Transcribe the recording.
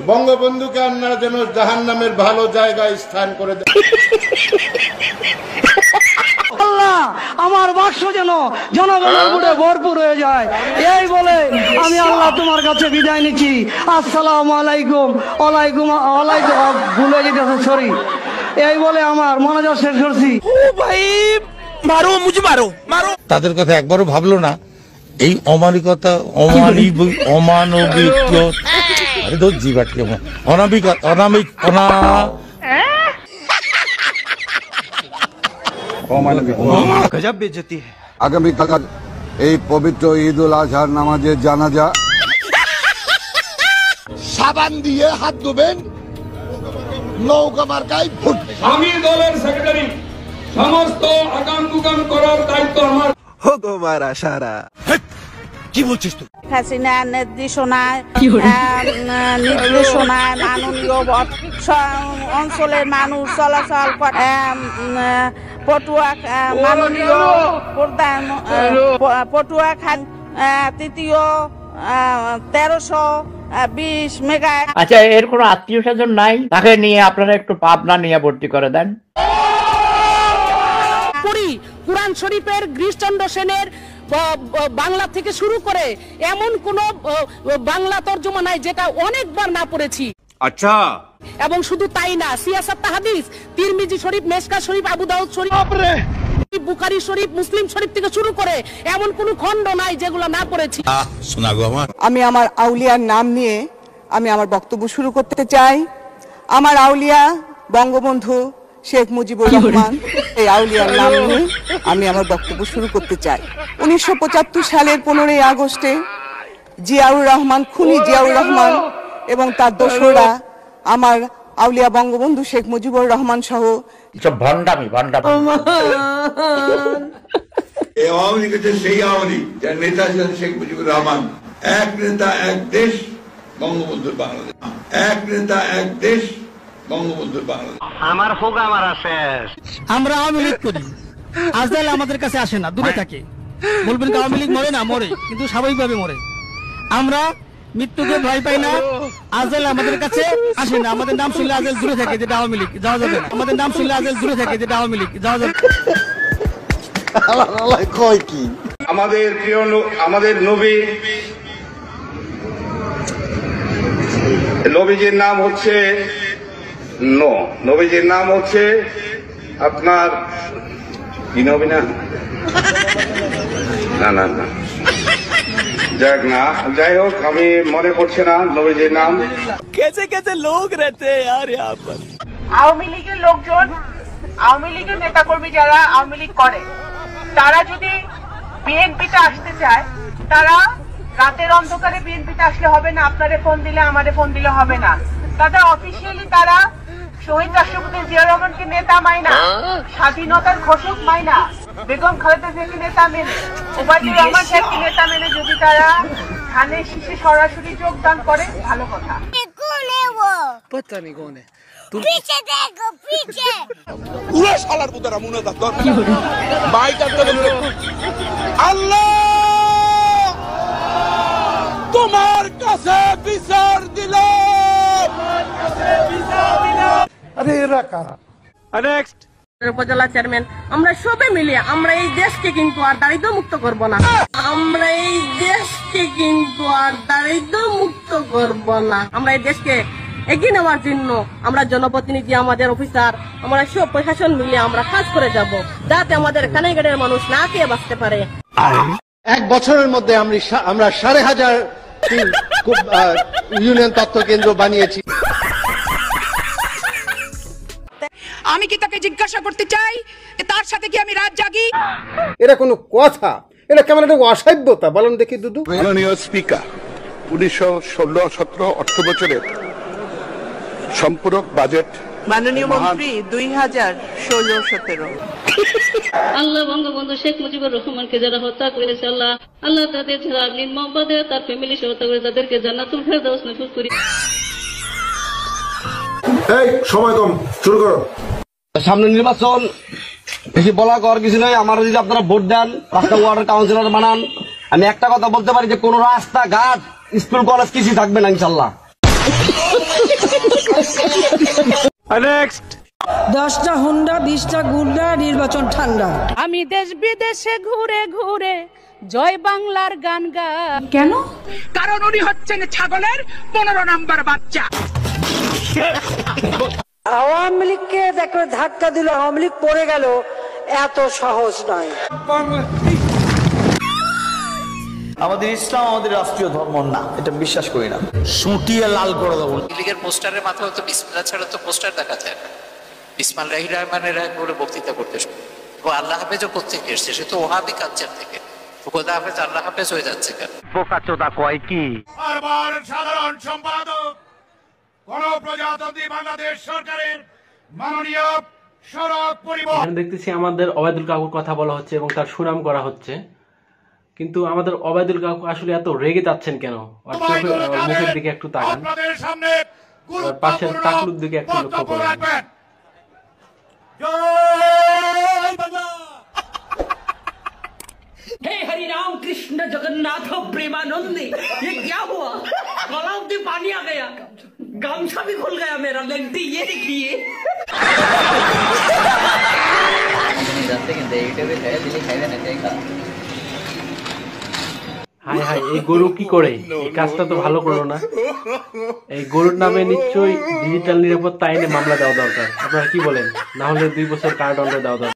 বঙ্গবন্ধুকে আপনারা যেন জাহান্নামের ভালো জায়গায় স্থান করে দেন। আল্লাহ আমার বাক্স যেন জনগণের বুড়ে ভরপুর হয়ে যায়, এই বলে আমি আল্লাহ তোমার কাছে বিদায় নিচ্ছি। আসসালামু আলাইকুম। ওয়ালাইকুম ওয়ালাইকুম ভুলে যেতেছে, সরি। এই বলে আমার মনোযোগ শেষ করছি। ও ভাই মারো, মুঝে মারো মারো। তাদের কথা একবারও ভাবলো না। এই অমানিকতা, অমানবিক, আরে তো জীবাটকে অনামিক অনামিক গজব বেইজ্জতি। আগামীকাল এই পবিত্র ঈদ উল আজহার নামাজের জানাজা। সাবান দিয়ে হাত ধুবেন, নৌকা মার্কায় ভোট। আমি দলের সেক্রেটারি, সমস্ত আগাম দুগাম করার দায়িত্ব আমার। হো তোমারা সারা কি বলছিস তুই? হাসিনা নির্দেশনায় মাননীয় অঞ্চলের মানুষ চলাচল করে। পটুয়া মাননীয় প্রধান পটুয়া খান তৃতীয় 1320 মেগা। আচ্ছা, এর কোনো আত্মীয় স্বজন নাই? তাকে নিয়ে আপনারা একটু পাবনা নিয়ে ভর্তি করে দেন। কুরআন শরীফের গিরিশচন্দ্র সেনের বাংলা থেকে শুরু করে এমন কোন বাংলা তর্জমা নাই যেটা অনেকবার না পড়েছি। আচ্ছা, এবং শুধু তাই না, সিয়াসাত হাদিস, তিরমিজি শরীফ, মেশকা শরীফ, আবু দাউদ শরীফ, বুখারী শরীফ, মুসলিম শরীফ থেকে শুরু করে এমন কোন খণ্ড নাই যেগুলো না পড়েছি। শোনা গো আমার। আমি আমার আউলিয়ার নাম নিয়ে আমি আমার বক্তব্য শুরু করতে চাই। আমার আউলিয়া বঙ্গবন্ধু শেখ মুজিবুর রহমান, এই আউলিয়ার নাম নিয়ে আমি আমার বক্তব্য শুরু করতে চাই। 1975 সালের 15ই আগস্টে জিয়াউর রহমান, খুনি জিয়াউর রহমান এবং তার দোসররা আমার আউলিয়া বঙ্গবন্ধু শেখ মুজিবুর রহমান সহ ভণ্ডামি। এই আওয়ামী লীগ হচ্ছে সেই আওয়ামী লীগ যার নেতা ছিলেন শেখ মুজিবুর রহমান। এক নেতা এক দেশ, বঙ্গবন্ধুর বাংলাদেশ। এক নেতা এক দেশ, বঙ্গবন্ধুর বাংলাদেশ। আমার হোক আমার শেষ। আমরা আওয়ামী লীগ করি, আজকাল আমাদের কাছে আসে না, দূরে থাকে। বলবেন আওয়ামী লীগ মরে না, মরে, কিন্তু স্বাভাবিকভাবে মরে। আমরা মৃত্যুকে ভয় পাই না, আজকাল আমাদের কাছে আসে না। আমাদের নাম শুনলে আজকাল দূরে থাকে, যেটা আওয়ামী লীগ, যাওয়া যাবে না। আমাদের নাম শুনলে আজকাল দূরে থাকে, যেটা আওয়ামী লীগ, যাওয়া যাবে। আমাদের প্রিয় আমাদের নবীজির নাম হচ্ছে নবীজির নাম হচ্ছে আপনার কি নবী না না না যাক না, যাই হোক, আমি মনে করছি না নবীজির নাম। कैसे कैसे लोग रहते हैं यार यहाँ पर। আওয়ামী লীগের লোকজন, আওয়ামী লীগের নেতাকর্মী যারা আওয়ামী লীগ করে, তারা যদি বিএনপিতে আসতে চায়, তারা রাতের অন্ধকারে বিএনপিতে আসলে হবে না। আপনারে ফোন দিলে, আমারে ফোন দিলে হবে না। তাদের অফিসিয়ালি তারা শহীদ রাষ্ট্রপতি জিয়া রহমানকে নেতা মাইনা, স্বাধীনতার ঘোষক মাইনা, বেগম খালেদা জিয়াকে নেতা মেনে, ওবায়দুর রহমান সাহেবকে নেতা মেনে যদি তারা ধানের শীষে সরাসরি যোগদান করে, ভালো কথা। पता नहीं कौन है तुम। पीछे देखो, पीछे पूरा सालार पुतारा मुना दा दर बाई करते बोले আল্লাহ তোমার কাছে বিচার দিলাম। আরে এরা কারা? নেক্সট উপজেলা চেয়ারম্যান, আমরা সবে মিলে আমরা এই দেশকে কিন্তু আর দারিদ্র মুক্ত করব না। আমরা এই দেশকে কিন্তু আর দারিদ্র মুক্ত করব না। আমরা এই দেশকে এগিয়ে নেওয়ার জন্য আমরা জনপ্রতিনিধি, আমাদের অফিসার, আমরা সব প্রশাসন মিলে আমরা কাজ করে যাব, যাতে আমাদের কানাইঘাটের মানুষ না খেয়ে বাঁচতে পারে। এক বছরের মধ্যে আমরা 5,500 ইউনিয়ন তথ্য কেন্দ্র বানিয়েছি। আমি কি তাকে জিজ্ঞাসা করতে চাই যে তার সাথে কি আমি রাত জাগি? এটা কোনো কথা? এটা কেমন একটা অসভ্যতা, বলেন দেখি দুদু। মাননীয় স্পিকার, 1916-17 অর্থ বছরের সম্পূরক বাজেট মাননীয় মন্ত্রী 2016-17। আল্লাহ বঙ্গবন্ধু শেখ মুজিবুর রহমানকে যারা হত্যা করেছে, আল্লাহ আল্লাহ তাদের যারা নির্মমভাবে তার ফ্যামিলি সহ হত্যা করে, তাদেরকে জান্নাতুল ফেরদাউস নসিব করি। এই সময় কম, শুরু করো। সামনে নির্বাচন, বেশি বলা কর কিছু নয়। আমার যদি আপনারা ভোট দেন, রাস্তা ওয়ার্ডের কাউন্সিলর বানান, আমি একটা কথা বলতে পারি যে কোন রাস্তা ঘাট, স্কুল কলেজ কিছুই থাকবে না ইনশাল্লাহ। 10টা হুন্ডা 20টা গুন্ডা, নির্বাচন ঠান্ডা। আমি দেশ বিদেশে ঘুরে ঘুরে জয় বাংলার গান গাই। কেন? কারণ উনি হচ্ছেন ছাগলের 15 নম্বর বাচ্চা। আওয়ামী লীগকে দেখো ধাক্কা দিল, আওয়ামী লীগ পড়ে গেল, এত সহজ নয়। আমাদের ইসলাম আমাদের রাষ্ট্রীয় ধর্ম না, এটা বিশ্বাস করি না। সুটিয়ে লাল করে দেবো। লীগের পোস্টারের মাথায় তো বিসমিল্লাহ ছাড়া তো পোস্টার দেখা যায় না। বিসমিল্লাহির রহমানির রহিম বলে বক্তৃতা করতে শুরু। ও আল্লাহ হাফেজও কোত্থেকে এসছে? সে তো ওহাবি কালচার থেকে। খোদা হাফেজ আল্লাহ হাফেজ হয়ে যাচ্ছে কেন? বোকাচোদা কয় কি? বারবার সাধারণ সম্পাদক গণপ্রজাতন্ত্রী বাংলাদেশ সরকারের মাননীয় সড়ক পরিবহন। দেখতেছি আমাদের ওবায়দুল কাকুর কথা বলা হচ্ছে এবং তার সুনাম করা হচ্ছে, কিন্তু আমাদের ওবায়দুল কাকু আসলে এত রেগে যাচ্ছেন কেন? মুখের দিকে একটু তাকান, পাশের টাকলুর দিকে একটু লক্ষ্য করুন। हे हरि राम कृष्ण जगन्नाथ प्रेमानंद, ये क्या हुआ? गलाव में पानी आ गया, गामछा भी खुल गया मेरा। लगती ये देखिए। হাই হাই, এই গরু কি করে? এই কাজটা তো ভালো করলো না। এই গরুর নামে নিশ্চয়ই ডিজিটাল নিরাপত্তা আইনে মামলা দেওয়া দরকার। আপনারা কি বলেন? না হলে 2 বছর কারাদণ্ড দেওয়া দরকার।